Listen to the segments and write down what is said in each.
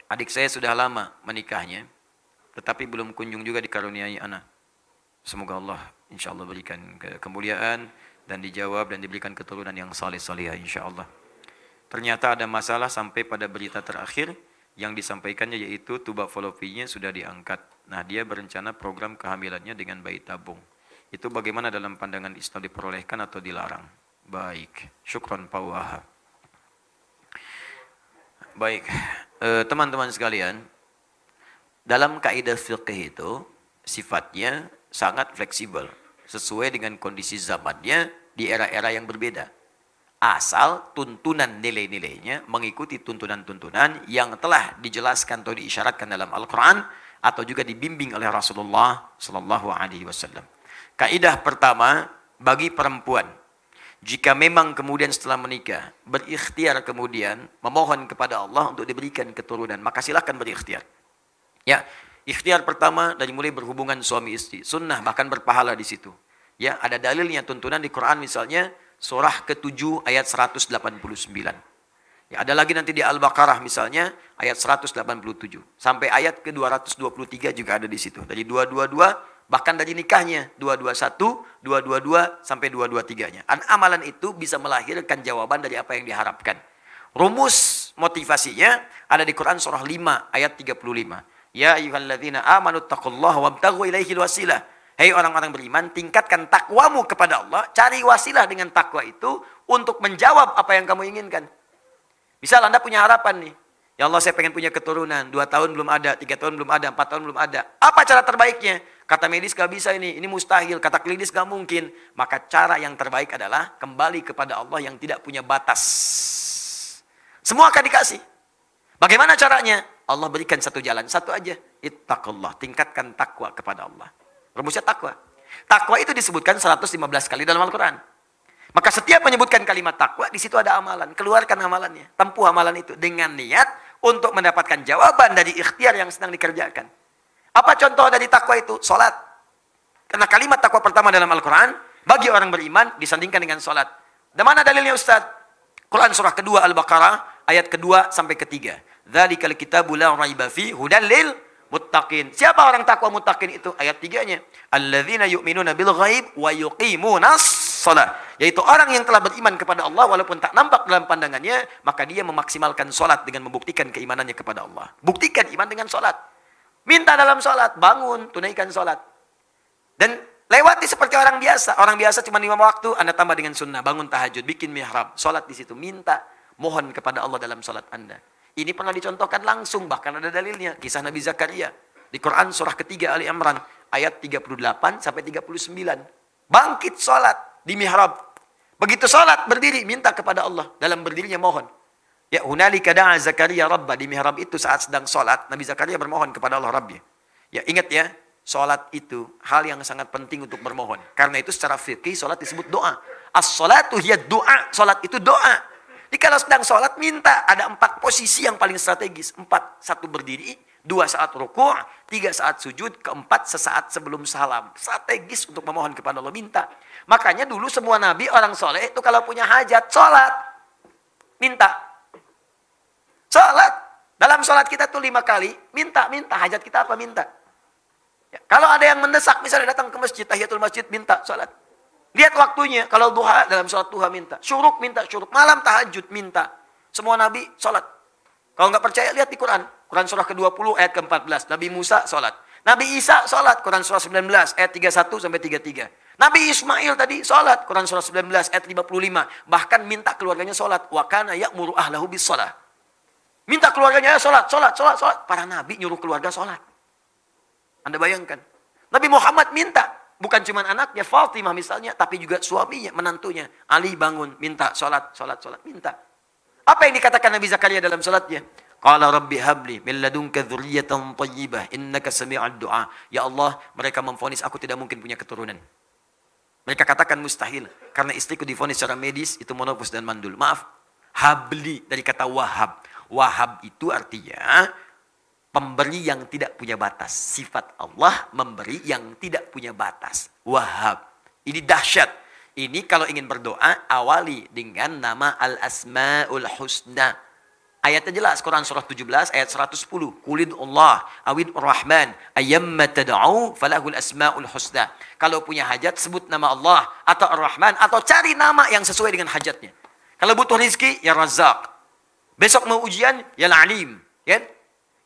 Adik saya sudah lama menikahnya, tetapi belum kunjung juga dikaruniai anak. Semoga Allah insya Allah berikan kemuliaan dan dijawab dan diberikan keturunan yang saleh-salihah insya Allah. Ternyata ada masalah sampai pada berita terakhir yang disampaikannya yaitu tuba fallopiannya sudah diangkat. Nah, dia berencana program kehamilannya dengan bayi tabung. Itu bagaimana dalam pandangan Islam, diperolehkan atau dilarang? Baik, syukron Pak Wahab. Baik, teman-teman sekalian, dalam kaidah fiqh itu sifatnya sangat fleksibel, sesuai dengan kondisi zamannya di era-era yang berbeda. Asal tuntunan nilai-nilainya mengikuti tuntunan-tuntunan yang telah dijelaskan atau diisyaratkan dalam Al-Quran atau juga dibimbing oleh Rasulullah Sallallahu Alaihi Wasallam. Kaidah pertama bagi perempuan, jika memang kemudian setelah menikah berikhtiar kemudian memohon kepada Allah untuk diberikan keturunan, maka silakan berikhtiar. Ya, ikhtiar pertama dari mulai berhubungan suami istri, sunnah bahkan berpahala di situ. Ya, ada dalilnya tuntunan di Quran misalnya surah ke-7 ayat 189. Ya, ada lagi nanti di Al-Baqarah misalnya ayat 187 sampai ayat ke-223 juga ada di situ. Dari 222 bahkan dari nikahnya 221, 222 sampai 223-nya. Amalan itu bisa melahirkan jawaban dari apa yang diharapkan. Rumus motivasinya ada di Quran surah 5 ayat 35. Ya ayyuhalladzina amanu taqullaha wabtaghu ilaihil wasilah. Hei orang-orang beriman, tingkatkan takwamu kepada Allah, cari wasilah dengan takwa itu untuk menjawab apa yang kamu inginkan. Misal Anda punya harapan nih, ya Allah saya pengen punya keturunan, 2 tahun belum ada, 3 tahun belum ada, 4 tahun belum ada. Apa cara terbaiknya? Kata medis gak bisa ini mustahil, kata klinis gak mungkin. Maka cara yang terbaik adalah kembali kepada Allah yang tidak punya batas. Semua akan dikasih. Bagaimana caranya? Allah berikan satu jalan, satu aja. Ittaqullah, tingkatkan takwa kepada Allah. Rumusnya takwa. Takwa itu disebutkan 115 kali dalam Al-Quran. Maka setiap menyebutkan kalimat takwa, di situ ada amalan. Keluarkan amalannya. Tempuh amalan itu dengan niat untuk mendapatkan jawaban dari ikhtiar yang sedang dikerjakan. Apa contoh dari takwa itu? Salat. Karena kalimat takwa pertama dalam Al-Quran, bagi orang beriman, disandingkan dengan salat. Dan mana dalilnya Ustaz? Quran surah kedua Al-Baqarah, ayat kedua sampai ketiga. Dzalikal kitabu la raiba fihi hudan lil muttaqin. Siapa orang takwa muttaqin itu? Ayat 3-nya. Alladzina yu'minuna bil ghaib wa yuqimunas shalah. Yaitu orang yang telah beriman kepada Allah walaupun tak nampak dalam pandangannya, maka dia memaksimalkan salat dengan membuktikan keimanannya kepada Allah. Buktikan iman dengan salat. Minta dalam salat, bangun, tunaikan salat. Dan lewati seperti orang biasa. Orang biasa cuma 5 waktu, Anda tambah dengan sunnah, bangun tahajud, bikin mihrab, salat di situ, minta, mohon kepada Allah dalam salat Anda. Ini pernah dicontohkan langsung, bahkan ada dalilnya. Kisah Nabi Zakaria. Di Quran surah ketiga Ali Imran. Ayat 38 sampai 39. Bangkit sholat di mihrab. Begitu sholat, berdiri, minta kepada Allah. Dalam berdirinya mohon. Ya, hunalika da'a Zakaria Rabbah. Di mihrab itu saat sedang sholat, Nabi Zakaria bermohon kepada Allah Rabbnya. Ya, ingat ya, sholat itu hal yang sangat penting untuk bermohon. Karena itu secara fikih, sholat disebut doa. As-sholatu hiya doa. Sholat itu doa. Jadi kalau sedang sholat, minta. Ada 4 posisi yang paling strategis. 4, 1 berdiri, 2 saat ruku', 3 saat sujud, 4 sesaat sebelum salam. Strategis untuk memohon kepada Allah, minta. Makanya dulu semua nabi, orang soleh itu kalau punya hajat, sholat. Minta. Sholat. Dalam sholat kita tuh 5 kali, minta. Hajat kita apa? Minta. Ya, kalau ada yang mendesak, misalnya datang ke masjid, tahiyatul masjid, minta sholat. Lihat waktunya, kalau duha, dalam sholat duha minta. Syuruk minta syuruk. Malam tahajud minta. Semua nabi sholat. Kalau nggak percaya, lihat di Quran. Quran surah ke-20 ayat ke-14. Nabi Musa sholat. Nabi Isa sholat. Quran surah 19 ayat 31 sampai 33. Nabi Ismail tadi sholat. Quran surah 19 ayat 55. Bahkan minta keluarganya sholat. Wa kana ya'muru ahlahu bis sholat. Minta keluarganya sholat. Para nabi nyuruh keluarga sholat. Anda bayangkan. Nabi Muhammad minta. Bukan cuma anaknya, Fatimah misalnya, tapi juga suaminya, menantunya. Ali bangun, minta, sholat, minta. Apa yang dikatakan Nabi Zakaria dalam sholatnya? Qala rabbi habli min ladunka dzurriyyatan thayyibah innaka sami'ud du'a. Ya Allah, mereka memvonis aku tidak mungkin punya keturunan. Mereka katakan mustahil karena istriku divonis secara medis itu monopus dan mandul. Maaf. Habli dari kata wahab. Wahab itu artinya pemberi yang tidak punya batas. Sifat Allah memberi yang tidak punya batas. Wahab. Ini dahsyat. Ini kalau ingin berdoa, awali dengan nama Al-Asma'ul Husna. Ayatnya jelas, Quran surah 17 ayat 110. Qulid Allah awid Rahman ayyamma tad'u falahul asmaul husna. Kalau punya hajat sebut nama Allah atau Ar-Rahman atau cari nama yang sesuai dengan hajatnya. Kalau butuh rezeki ya Razzaq. Besok mau ujian ya Alim, ya.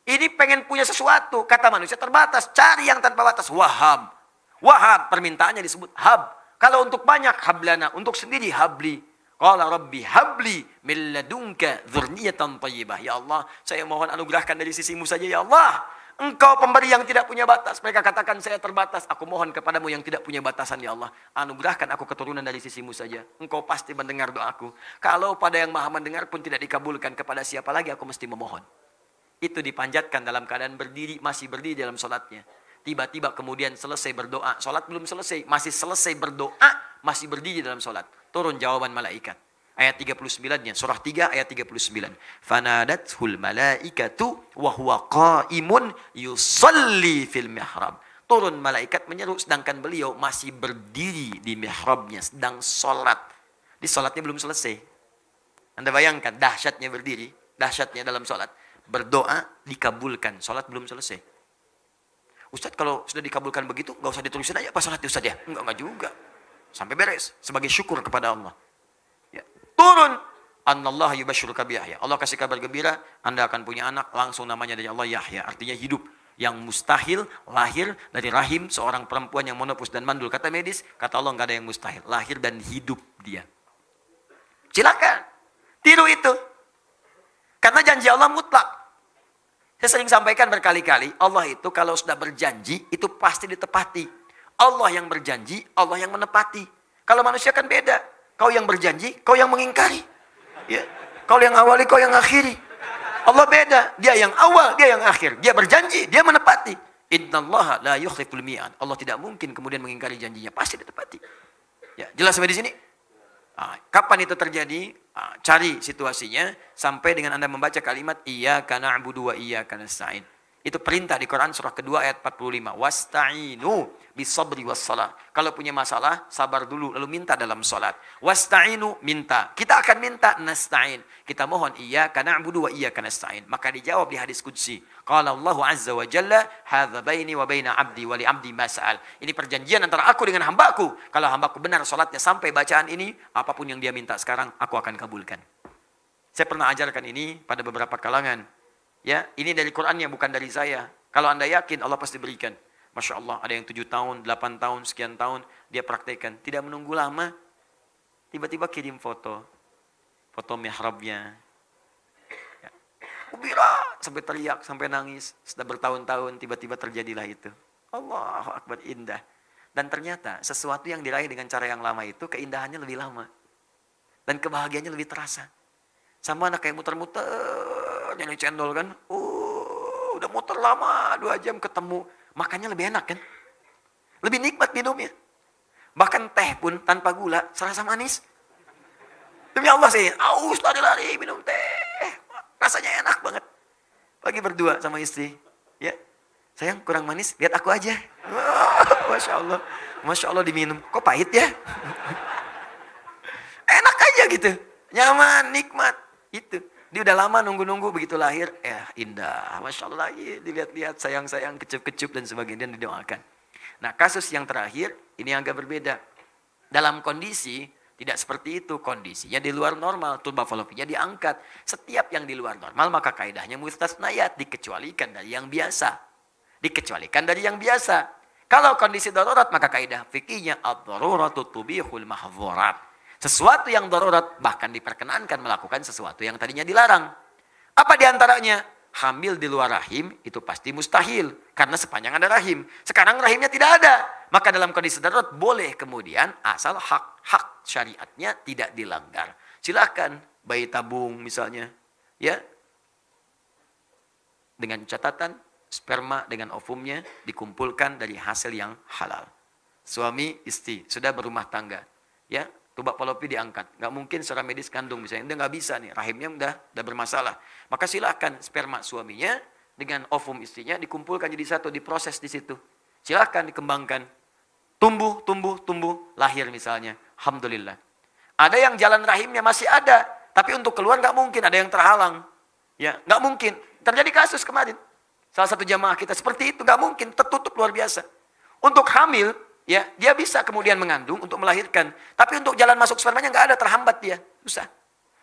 Ini pengen punya sesuatu, kata manusia terbatas, cari yang tanpa batas. Wahhab. Wahhab permintaannya disebut hab. Kalau untuk banyak hablana, untuk sendiri habli. Qala rabbi habli min ladunka dzurriyyatan thayyibah. Ya Allah, saya mohon anugerahkan dari sisimu saja ya Allah. Engkau pemberi yang tidak punya batas. Mereka katakan saya terbatas. Aku mohon kepadamu yang tidak punya batasan ya Allah. Anugerahkan aku keturunan dari sisimu saja. Engkau pasti mendengar doaku. Kalau pada yang maha mendengar pun tidak dikabulkan, kepada siapa lagi aku mesti memohon. Itu dipanjatkan dalam keadaan berdiri, masih berdiri dalam sholatnya. Tiba-tiba kemudian selesai berdoa. Sholat belum selesai, masih selesai berdoa, masih berdiri dalam sholat. Turun jawaban malaikat. Ayat 39-nya, surah 3 ayat 39. Fanadathul malaikatu wa huwa qa'imun yusalli fil mihrab. Turun malaikat menyeru sedangkan beliau masih berdiri di mihrabnya, sedang sholat. Di sholatnya belum selesai. Anda bayangkan dahsyatnya berdiri, dahsyatnya dalam sholat. Berdoa dikabulkan, sholat belum selesai. Ustaz, kalau sudah dikabulkan begitu, nggak usah diterusin aja apa sholatnya Ustaz ya? Enggak juga. Sampai beres, sebagai syukur kepada Allah. Ya. Turun. Anallah yubasyiruka biyahya. Allah kasih kabar gembira, Anda akan punya anak, langsung namanya dari Allah Yahya. Artinya hidup. Yang mustahil lahir dari rahim seorang perempuan yang monopus dan mandul. Kata medis, kata Allah nggak ada yang mustahil. Lahir dan hidup dia. Silakan. Tiru itu. Karena janji Allah mutlak. Saya sering sampaikan berkali-kali, Allah itu kalau sudah berjanji, itu pasti ditepati. Allah yang berjanji, Allah yang menepati. Kalau manusia kan beda. Kau yang berjanji, kau yang mengingkari. Ya. Kau yang awali, kau yang akhiri. Allah beda. Dia yang awal, dia yang akhir. Dia berjanji, dia menepati. Innallaha la yukhliful mi'ad. Allah tidak mungkin kemudian mengingkari janjinya. Pasti ditepati. Ya, jelas sampai di sini? Kapan itu terjadi? Cari situasinya sampai dengan Anda membaca kalimat iyyaka na'budu wa iyyaka nasta'in. Itu perintah di Quran surah kedua ayat 45. Wasta'inu bisabri wassalah. Kalau punya masalah, sabar dulu lalu minta dalam salat. Wasta'inu, minta. Kita akan minta nasta'in. Kita mohon iyyaka na'budu wa iyyaka nasta'in. Maka dijawab di hadis qudsi. Qala Allah azza wa jalla, hadza baini wa baina 'abdi wa li 'abdi ma sa'al. Ini perjanjian antara aku dengan hambaku. Kalau hambaku benar salatnya sampai bacaan ini, apapun yang dia minta sekarang aku akan kabulkan. Saya pernah ajarkan ini pada beberapa kalangan. Ya, ini dari Qur'annya bukan dari saya. Kalau Anda yakin Allah pasti berikan. Masya Allah, ada yang 7 tahun, 8 tahun, sekian tahun dia praktekkan. Tidak menunggu lama, tiba-tiba kirim foto. Foto mihrabnya. Ya. Ubira, sampai teriak, sampai nangis. Sudah bertahun-tahun, tiba-tiba terjadilah itu. Allahu Akbar, indah. Dan ternyata sesuatu yang diraih dengan cara yang lama itu, keindahannya lebih lama. Dan kebahagiaannya lebih terasa. Sama anak kayak muter-muter, nyari cendol kan. Udah muter lama, 2 jam ketemu. Makannya lebih enak kan. Lebih nikmat minumnya. Bahkan teh pun tanpa gula, serasa manis. Demi Allah sih, aus lari-lari minum teh. Rasanya enak banget. Lagi berdua sama istri. Ya, sayang kurang manis, lihat aku aja. Masya Allah. Masya Allah diminum. Kok pahit ya? Enak aja gitu. Nyaman, nikmat. Itu. Dia udah lama nunggu-nunggu begitu lahir. Indah. Masya Allah lagi. Dilihat-lihat sayang-sayang, kecup-kecup dan sebagainya. Dan didoakan. Nah kasus yang terakhir. Ini agak berbeda. Dalam kondisi tidak seperti itu. Kondisinya di luar normal. Turbah falopinya diangkat. Setiap yang di luar normal maka kaidahnya mustasnayat. Dikecualikan dari yang biasa. Dikecualikan dari yang biasa. Kalau kondisi darurat maka kaidah fikihnya ad-daruratu tubihul mahdzurat. Sesuatu yang darurat bahkan diperkenankan melakukan sesuatu yang tadinya dilarang. Apa diantaranya? Hamil di luar rahim itu pasti mustahil. Karena sepanjang ada rahim. Sekarang rahimnya tidak ada. Maka dalam kondisi darurat boleh kemudian asal hak syariatnya tidak dilanggar. Silakan bayi tabung misalnya. Ya. Dengan catatan sperma dengan ovumnya dikumpulkan dari hasil yang halal. Suami istri sudah berumah tangga. Ya. Tuba falopi diangkat. Nggak mungkin secara medis kandung misalnya. Dia nggak bisa nih. Rahimnya udah bermasalah. Maka silakan sperma suaminya dengan ovum istrinya dikumpulkan jadi satu. Diproses di situ. Silakan dikembangkan. Tumbuh. Lahir misalnya. Alhamdulillah. Ada yang jalan rahimnya masih ada. Tapi untuk keluar nggak mungkin. Ada yang terhalang. Ya, nggak mungkin. Terjadi kasus kemarin. Salah satu jamaah kita seperti itu, nggak mungkin, tertutup luar biasa. Untuk hamil, ya dia bisa kemudian mengandung untuk melahirkan. Tapi untuk jalan masuk spermanya nggak ada, terhambat dia, susah.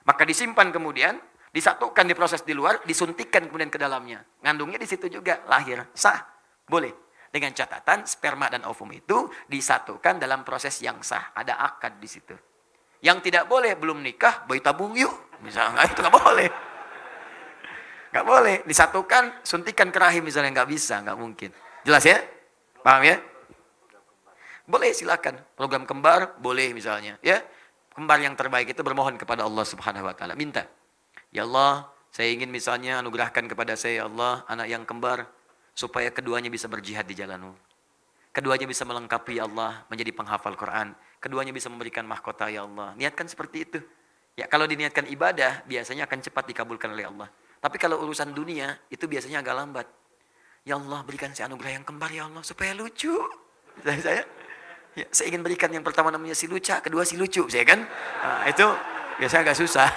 Maka disimpan kemudian, disatukan di proses di luar, disuntikkan kemudian ke dalamnya. Ngandungnya di situ juga, lahir, sah, boleh. Dengan catatan sperma dan ovum itu disatukan dalam proses yang sah, ada akad di situ. Yang tidak boleh, belum nikah, bayi tabung yuk, misalnya itu nggak boleh. Nggak boleh, disatukan, suntikan ke rahim misalnya, nggak bisa, nggak mungkin. Jelas ya? Paham ya? Boleh, silakan. Program kembar, boleh misalnya. Ya, kembar yang terbaik itu bermohon kepada Allah Subhanahu Wa Taala. Minta, ya Allah, saya ingin misalnya anugerahkan kepada saya, ya Allah, anak yang kembar, supaya keduanya bisa berjihad di jalan-Mu. Keduanya bisa melengkapi, ya Allah, menjadi penghafal Quran. Keduanya bisa memberikan mahkota, ya Allah. Niatkan seperti itu. Ya, kalau diniatkan ibadah, biasanya akan cepat dikabulkan oleh Allah. Tapi kalau urusan dunia, itu biasanya agak lambat. Ya Allah, berikan saya anugerah yang kembar, ya Allah, supaya lucu. Saya ingin berikan yang pertama namanya si luca, kedua si lucu, saya kan. Nah, itu biasanya agak susah.